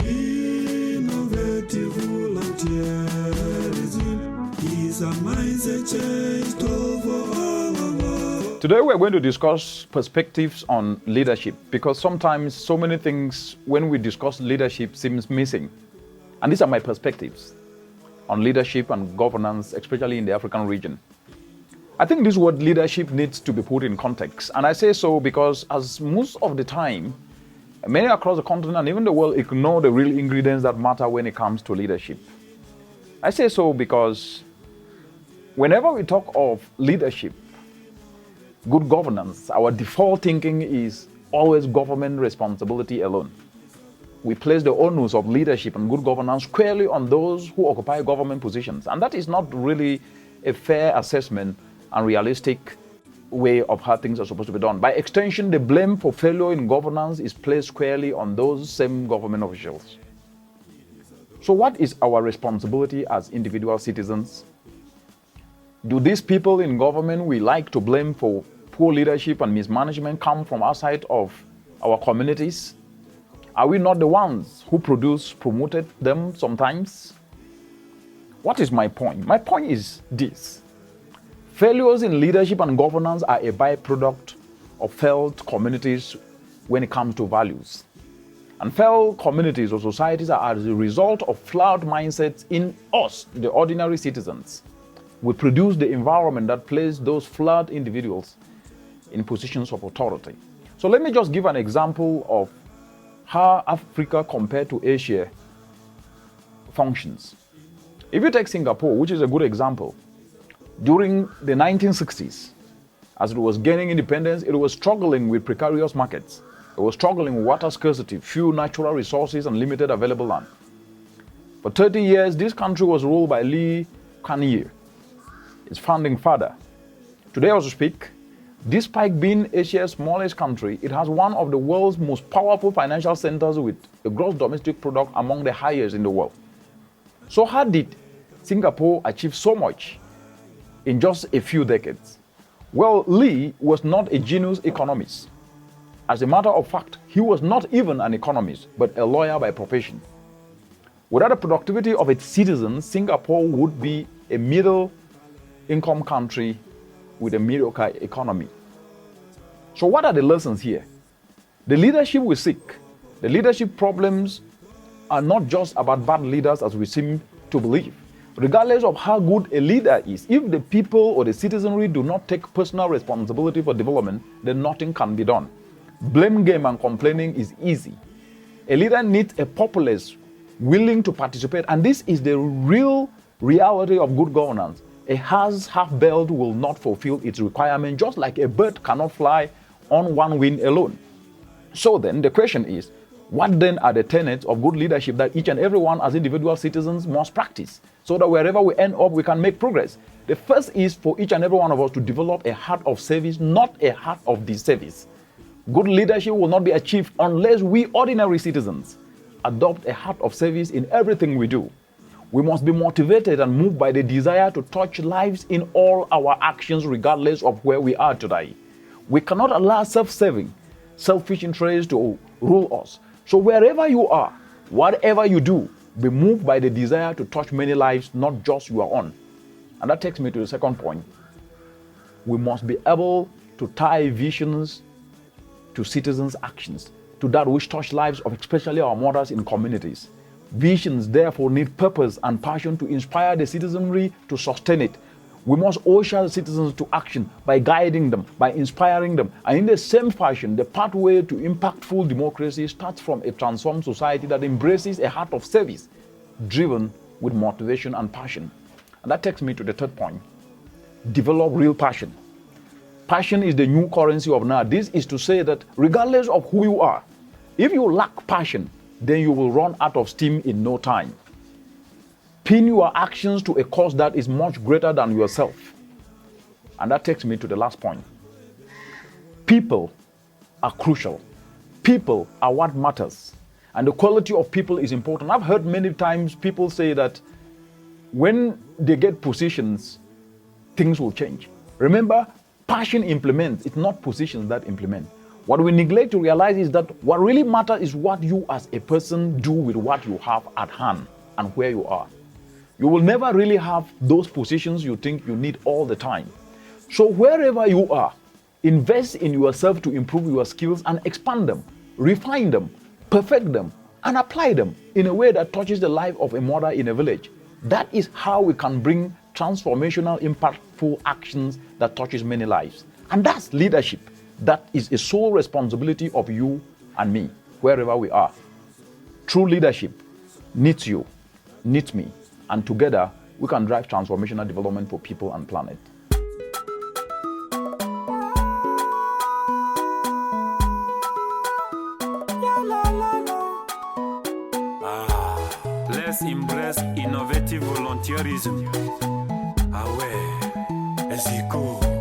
Innovative volunteerism is a mindset change for all of us. Today we're going to discuss perspectives on leadership, because sometimes so many things when we discuss leadership seems missing. And these are my perspectives on leadership and governance, especially in the African region. I think this word leadership needs to be put in context. And I say so because as most of the time, many across the continent and even the world ignore the real ingredients that matter when it comes to leadership. I say so because whenever we talk of leadership, good governance, our default thinking is always government responsibility alone. We place the onus of leadership and good governance squarely on those who occupy government positions. And that is not really a fair assessment and realistic way of how things are supposed to be done. By extension, the blame for failure in governance is placed squarely on those same government officials. So what is our responsibility as individual citizens? Do these people in government we like to blame for poor leadership and mismanagement come from outside of our communities? Are we not the ones who promoted them sometimes? What is my point? My point is this. Failures in leadership and governance are a byproduct of failed communities when it comes to values. And failed communities or societies are as a result of flawed mindsets in us, the ordinary citizens. We produce the environment that places those flawed individuals in positions of authority. So let me just give an example of how Africa compared to Asia functions. If you take Singapore, which is a good example, during the 1960s, as it was gaining independence, it was struggling with precarious markets. It was struggling with water scarcity, few natural resources, and limited available land. For 30 years, this country was ruled by Lee Kuan Yew, its founding father. Today, as we speak, despite being Asia's smallest country, it has one of the world's most powerful financial centers with a gross domestic product among the highest in the world. So how did Singapore achieve so much in just a few decades? Well, Lee was not a genius economist. As a matter of fact, he was not even an economist, but a lawyer by profession. Without the productivity of its citizens, Singapore would be a middle-income country with a mediocre economy. So what are the lessons here? The leadership we seek, the leadership problems are not just about bad leaders as we seem to believe. Regardless of how good a leader is, if the people or the citizenry do not take personal responsibility for development, then nothing can be done. Blame game and complaining is easy. A leader needs a populace willing to participate, and this is the real reality of good governance. A half-belled will not fulfill its requirement, just like a bird cannot fly on one wing alone. So then the question is, what then are the tenets of good leadership that each and every one as individual citizens must practice so that wherever we end up, we can make progress? The first is for each and every one of us to develop a heart of service, not a heart of disservice. Good leadership will not be achieved unless we ordinary citizens adopt a heart of service in everything we do. We must be motivated and moved by the desire to touch lives in all our actions, regardless of where we are today. We cannot allow self-serving, selfish interests to rule us. So wherever you are, whatever you do, be moved by the desire to touch many lives, not just your own. And that takes me to the second point. We must be able to tie visions to citizens' actions, to that which touch lives of especially our mothers in communities. Visions therefore need purpose and passion to inspire the citizenry to sustain it. We must usher the citizens to action by guiding them, by inspiring them. And in the same fashion, the pathway to impactful democracy starts from a transformed society that embraces a heart of service, driven with motivation and passion. And that takes me to the third point. Develop real passion. Passion is the new currency of now. This is to say that regardless of who you are, if you lack passion, then you will run out of steam in no time. Pin your actions to a cause that is much greater than yourself. And that takes me to the last point. People are crucial. People are what matters. And the quality of people is important. I've heard many times people say that when they get positions, things will change. Remember, passion implements. It's not positions that implement. What we neglect to realize is that what really matters is what you as a person do with what you have at hand and where you are. You will never really have those positions you think you need all the time. So wherever you are, invest in yourself to improve your skills and expand them, refine them, perfect them, and apply them in a way that touches the life of a mother in a village. That is how we can bring transformational, impactful actions that touches many lives. And that's leadership. That is a sole responsibility of you and me, wherever we are. True leadership needs you, needs me, and together we can drive transformational development for people and planet. Let's embrace innovative volunteerism. Ah ouais, let's go.